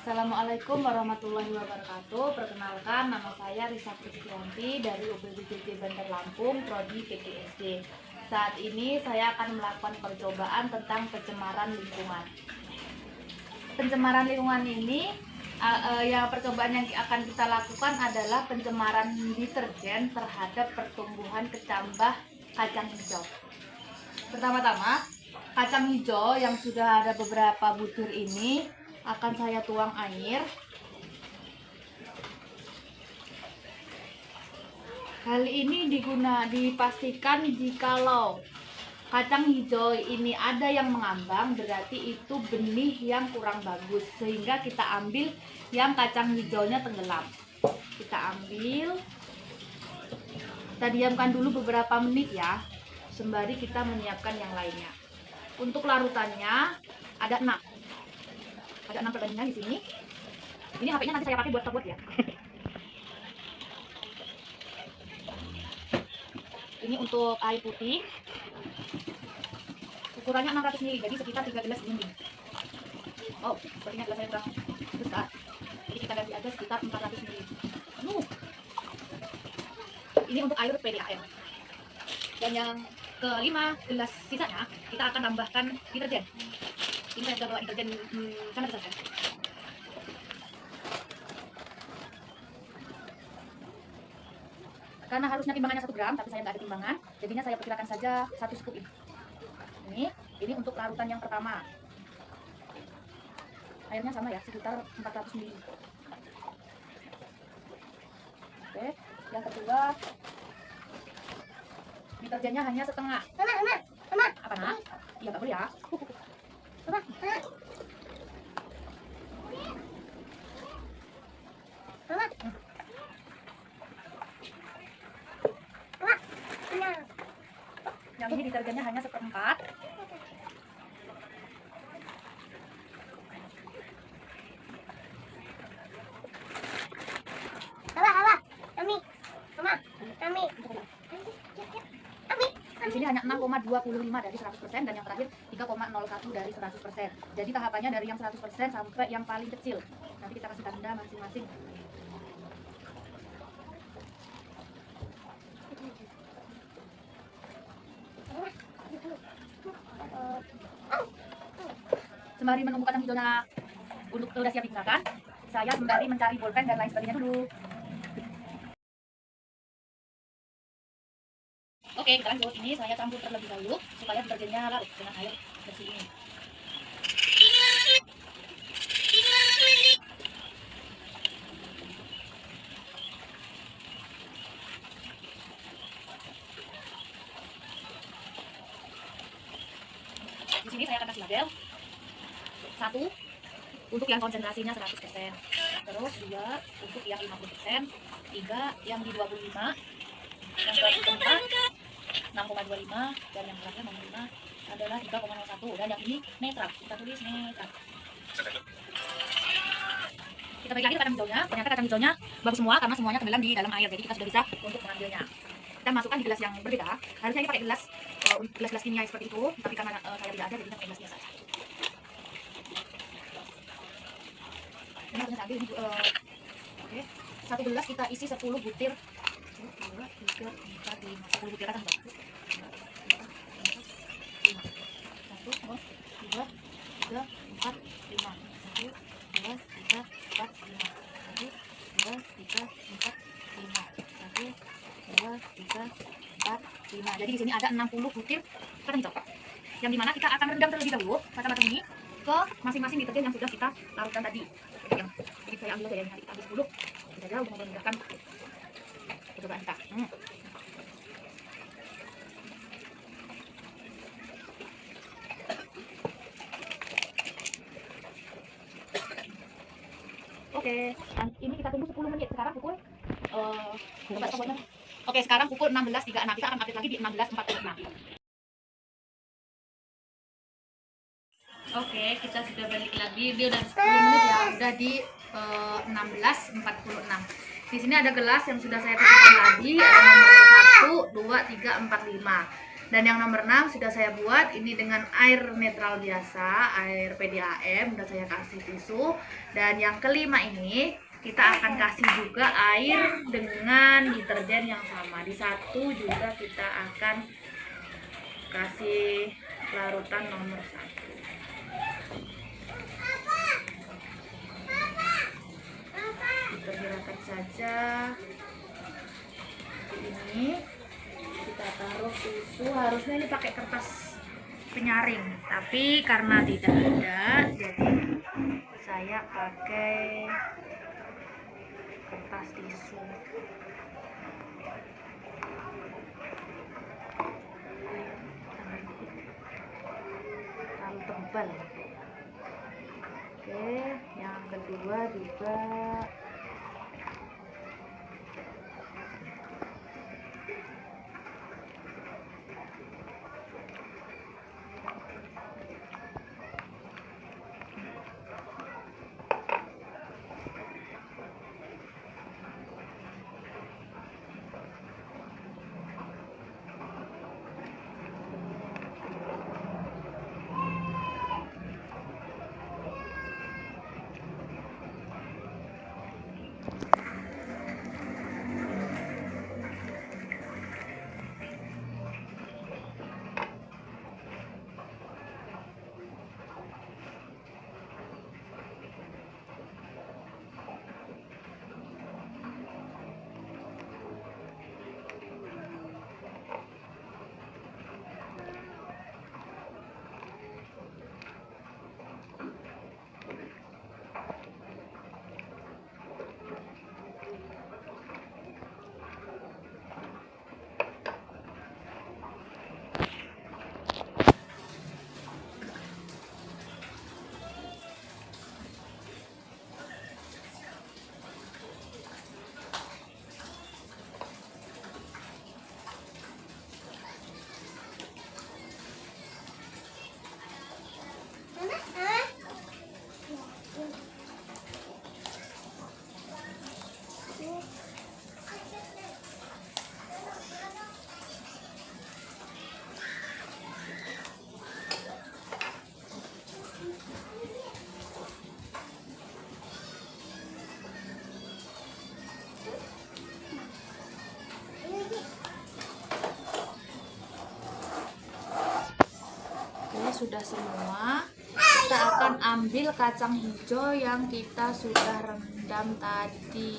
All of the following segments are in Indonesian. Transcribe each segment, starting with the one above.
Assalamualaikum warahmatullahi wabarakatuh. Perkenalkan, nama saya Risa Kristianti dari UPBJJ Bandar Lampung, Prodi PGSD. Saat ini saya akan melakukan percobaan tentang pencemaran lingkungan. Pencemaran lingkungan ini, percobaan yang akan kita lakukan adalah pencemaran deterjen terhadap pertumbuhan kecambah kacang hijau. Pertama-tama, kacang hijau yang sudah ada beberapa butir ini akan saya tuang air. Hal ini dipastikan jikalau kacang hijau ini ada yang mengambang, berarti itu benih yang kurang bagus, sehingga kita ambil yang kacang hijaunya tenggelam. Kita ambil, kita diamkan dulu beberapa menit ya, sembari kita menyiapkan yang lainnya. Untuk larutannya ada 6 perbandingan di sini. Ini HP-nya nanti saya pakai buat ya. Ini untuk air putih. Ukurannya 600 ml, jadi sekitar 3 gelas ini. Oh, sepertinya gelas saya kurang besar. Jadi kita ganti aja sekitar 400 ml. Ini untuk air PDAM. Dan yang kelima gelas sisanya kita akan tambahkan deterjen. Ini saya sudah bawa deterjen sangat besar. Karena harusnya timbangannya 1 gram, tapi saya nggak ada timbangan, jadinya saya perkirakan saja 1 scoop ini. Ini untuk larutan yang pertama. Airnya sama ya, sekitar 400 ml. Oke, yang kedua deterjennya hanya setengah. Mama. Apa nak? Iya nggak boleh ya. Yang ini deterjennya hanya 1/4. Di sini hanya 6,25 dari 100% dan yang terakhir 3,01 dari 100%. Jadi tahapannya dari yang 100% sampai yang paling kecil. Nanti kita kasih tanda masing-masing. Sembari menunggu kacang hijaunya udah siap digunakan, saya sembari mencari bolpen dan lain sebagainya dulu. Oke, kita lanjut. Ini saya campur terlebih dahulu supaya deterjennya larut dengan air bersih ini. Di sini saya akan kasih label 1 untuk yang konsentrasinya 100%, terus 2 untuk yang 50%, 3 yang di 25, yang 24 6,25, dan yang terakhir nomor 5 adalah 3,01, dan yang ini netral, kita tulis netral. Kita bagi lagi kacang hijaunya. Ternyata kacang hijaunya bagus semua karena semuanya tenggelam di dalam air, jadi kita sudah bisa untuk mengambilnya. Kita masukkan di gelas yang berbeda. Harusnya ini pakai gelas kimia seperti itu, tapi karena saya tidak ada, jadi kita pakai gelas biasa. Ini harusnya ambil ini. Oke, 1 gelas kita isi 10 butir. 1, 2, 3, 4, 5, 10 butir kacang hijau. 1, 2, 3, 4, 5. 1, 2, 3, 4, 5. 1, 2, 3, 4, 5. 1, 2, 3, 4, 5. Jadi di sini ada 60 butir kacang hijau. Yang dimana kita akan rendam terlebih dahulu kacang-kacang ini ke masing-masing deterjen yang sudah kita larutkan tadi. Jadi saya ambil saja, nanti kita ambil 10. Bisa saja untuk memudahkan percobaan kita. Oke, ini kita tunggu 10 menit. Sekarang pukul Oke, sekarang pukul 16.36. Kita akan update lagi di 16.46. Oke, kita sudah balik lagi. Dia udah 10 menit ya, udah di 16.46. Di sini ada gelas yang sudah saya tentukan tadi, ada nomor 1, 2, 3, 4, 5. Dan yang nomor 6 sudah saya buat ini dengan air netral biasa, air PDAM, udah saya kasih tisu. Dan yang kelima ini kita akan kasih juga air dengan deterjen yang sama. Di satu juga kita akan kasih larutan nomor 1. Diperkirakan saja ini, kita taruh tisu. Harusnya ini pakai kertas penyaring, tapi karena tidak ada, jadi saya pakai kertas tisu. Terlalu tebal. Oke, yang kedua juga sudah semua. Kita akan ambil kacang hijau yang kita sudah rendam tadi.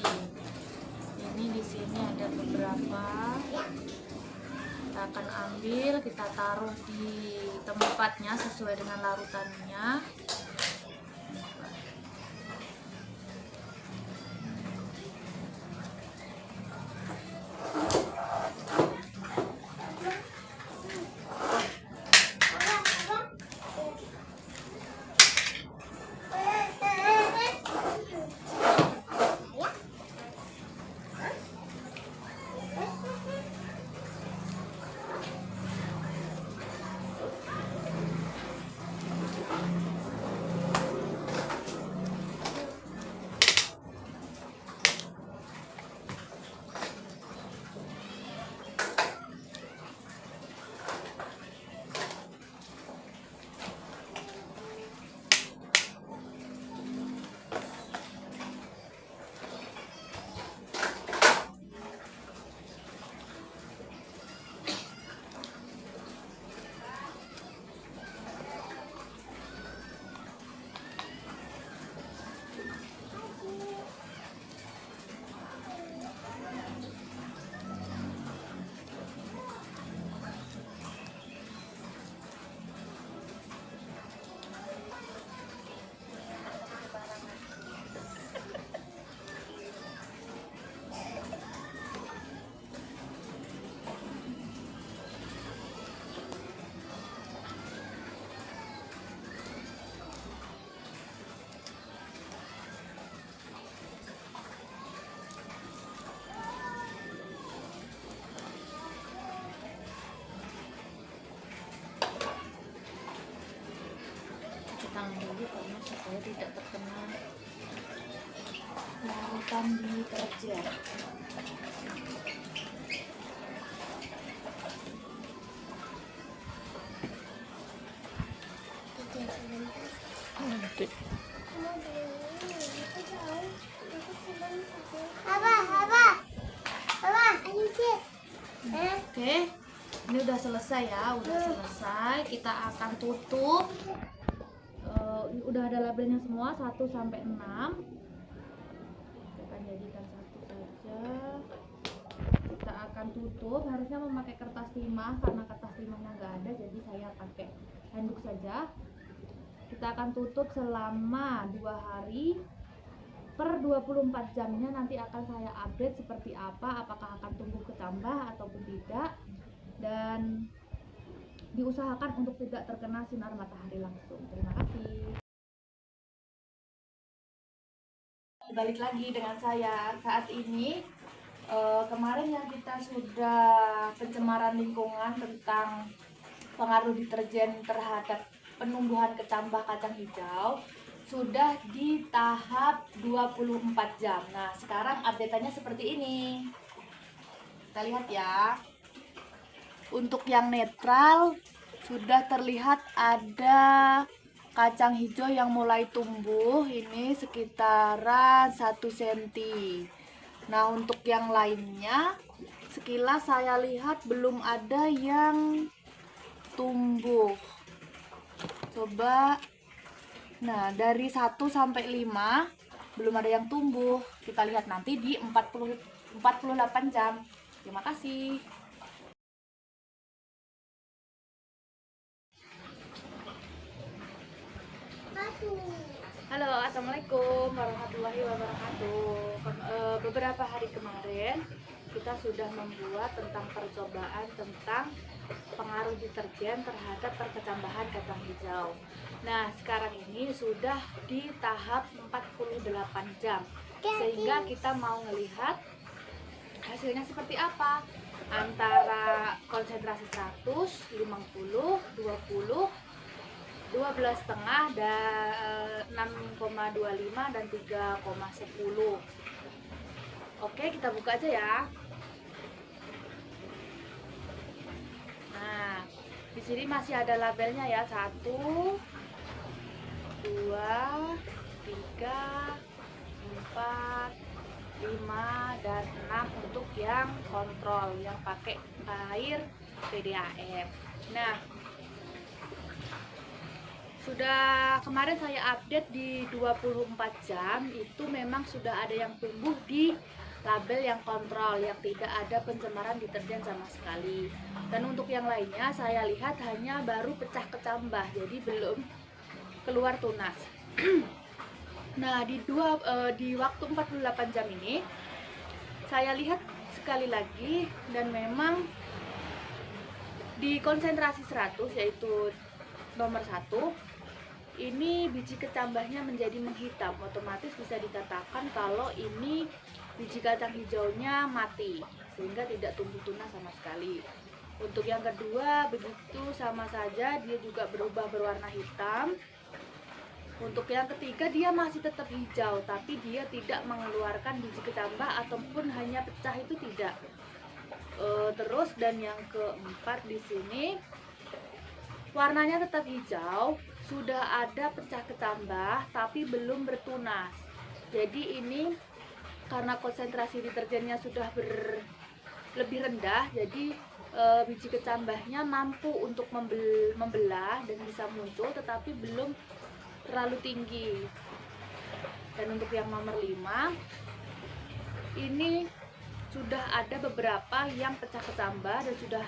Ini di sini ada beberapa. Kita akan ambil, kita taruh di tempatnya sesuai dengan larutannya. Tangan dulu karena supaya tidak terkena larutan di keranjang. Nanti. Oke, ini udah selesai ya, udah selesai. Kita akan tutup. Udah ada labelnya semua 1 sampai 6. Kita akan jadikan satu saja. Kita akan tutup. Harusnya memakai kertas timah, karena kertas timahnya nggak ada, jadi saya pakai handuk saja. Kita akan tutup selama 2 hari. Per 24 jamnya nanti akan saya update seperti apa, apakah akan tumbuh kecambah ataupun tidak, dan diusahakan untuk tidak terkena sinar matahari langsung. Terima kasih. Balik lagi dengan saya saat ini. Kemarin yang kita sudah pencemaran lingkungan tentang pengaruh deterjen terhadap penumbuhan kecambah kacang hijau sudah di tahap 24 jam. Nah, sekarang update-nya seperti ini. Kita lihat ya. Untuk yang netral sudah terlihat ada kacang hijau yang mulai tumbuh, ini sekitaran 1 cm. Nah, untuk yang lainnya sekilas saya lihat belum ada yang tumbuh. Coba. Nah, dari 1 sampai 5 belum ada yang tumbuh. Kita lihat nanti di 48 jam. Terima kasih. Halo, assalamualaikum warahmatullahi wabarakatuh. Beberapa hari kemarin kita sudah membuat tentang percobaan tentang pengaruh deterjen terhadap perkecambahan kacang hijau. Nah, sekarang ini sudah di tahap 48 jam, sehingga kita mau melihat hasilnya seperti apa, antara konsentrasi 100, 50, 20, 12,5 dan 6,25 dan 3,10. Oke, kita buka aja ya. Nah, di sini masih ada labelnya ya. 1, 2, 3, 4, 5, dan 6 untuk yang kontrol, yang pakai air PDAM. Nah, sudah kemarin saya update di 24 jam, itu memang sudah ada yang tumbuh di label yang kontrol, yang tidak ada pencemaran deterjen sama sekali. Dan untuk yang lainnya saya lihat hanya baru pecah kecambah, jadi belum keluar tunas. Nah, di waktu 48 jam ini saya lihat sekali lagi, dan memang di konsentrasi 100, yaitu nomor 1, ini biji kecambahnya menjadi menghitam. Otomatis bisa dikatakan kalau ini biji kacang hijaunya mati, sehingga tidak tumbuh tunas sama sekali. Untuk yang kedua begitu, sama saja, dia juga berubah berwarna hitam. Untuk yang ketiga dia masih tetap hijau, tapi dia tidak mengeluarkan biji kecambah ataupun hanya pecah, itu tidak. Terus, dan yang keempat di sini warnanya tetap hijau, sudah ada pecah kecambah tapi belum bertunas. Jadi ini karena konsentrasi deterjennya sudah lebih rendah, jadi biji kecambahnya mampu untuk membelah dan bisa muncul, tetapi belum terlalu tinggi. Dan untuk yang nomor 5, ini sudah ada beberapa yang pecah kecambah dan sudah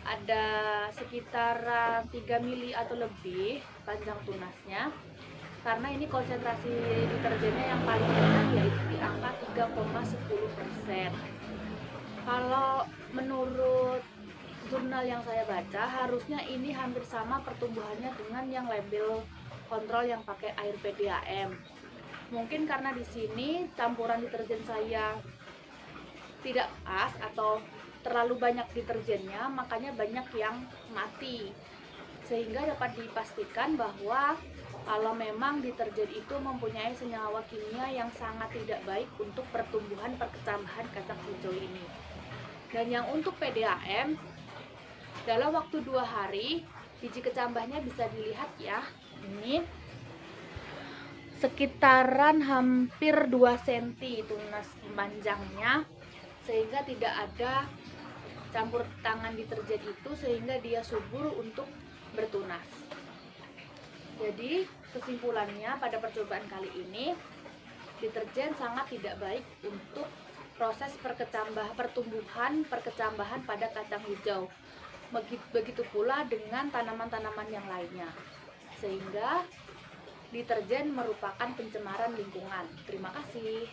ada sekitar 3 mili atau lebih panjang tunasnya, karena ini konsentrasi deterjennya yang paling rendah, yaitu di angka 3,10%. Kalau menurut jurnal yang saya baca, harusnya ini hampir sama pertumbuhannya dengan yang label kontrol yang pakai air PDAM. Mungkin karena di sini campuran deterjen saya tidak pas atau terlalu banyak deterjennya, makanya banyak yang mati. Sehingga dapat dipastikan bahwa kalau memang deterjen itu mempunyai senyawa kimia yang sangat tidak baik untuk pertumbuhan perkecambahan kacang hijau ini. Dan yang untuk PDAM, dalam waktu 2 hari biji kecambahnya bisa dilihat ya, ini sekitaran hampir 2 cm tunas panjangnya, sehingga tidak ada campur tangan deterjen itu, sehingga dia subur untuk bertunas. Jadi kesimpulannya pada percobaan kali ini, deterjen sangat tidak baik untuk proses perkecambahan pada kacang hijau. Begitu pula dengan tanaman-tanaman yang lainnya. Sehingga deterjen merupakan pencemaran lingkungan. Terima kasih.